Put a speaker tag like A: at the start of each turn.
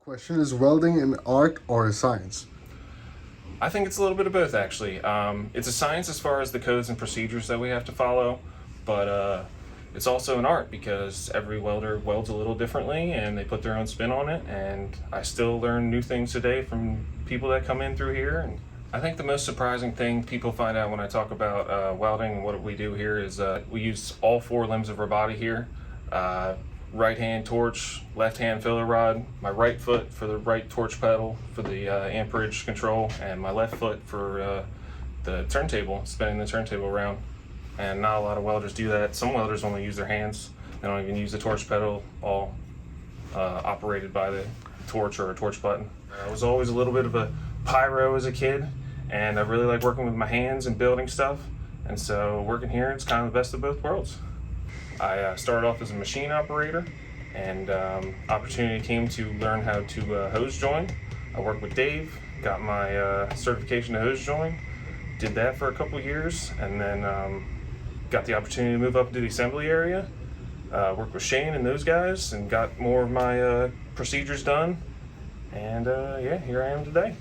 A: Question: is welding an art or a science?
B: I think it's a little bit of both, actually. It's a science as far as the codes and procedures that we have to follow, but it's also an art because every welder welds a little differently and they put their own spin on it. And I still learn new things today from people that come in through here. And I think the most surprising thing people find out when I talk about welding and what we do here is we use all four limbs of our body here. Right hand torch, left hand filler rod, my right foot for the right torch pedal for the amperage control, and my left foot for the turntable, spinning the turntable around. And not a lot of welders do that. Some welders only use their hands. They don't even use the torch pedal, all operated by the torch or a torch button. I was always a little bit of a pyro as a kid, and I really like working with my hands and building stuff. And so working here, it's kind of the best of both worlds. I started off as a machine operator, and opportunity came to learn how to hose join. I worked with Dave, got my certification to hose join, did that for a couple years, and then got the opportunity to move up into the assembly area, worked with Shane and those guys, and got more of my procedures done, and yeah, here I am today.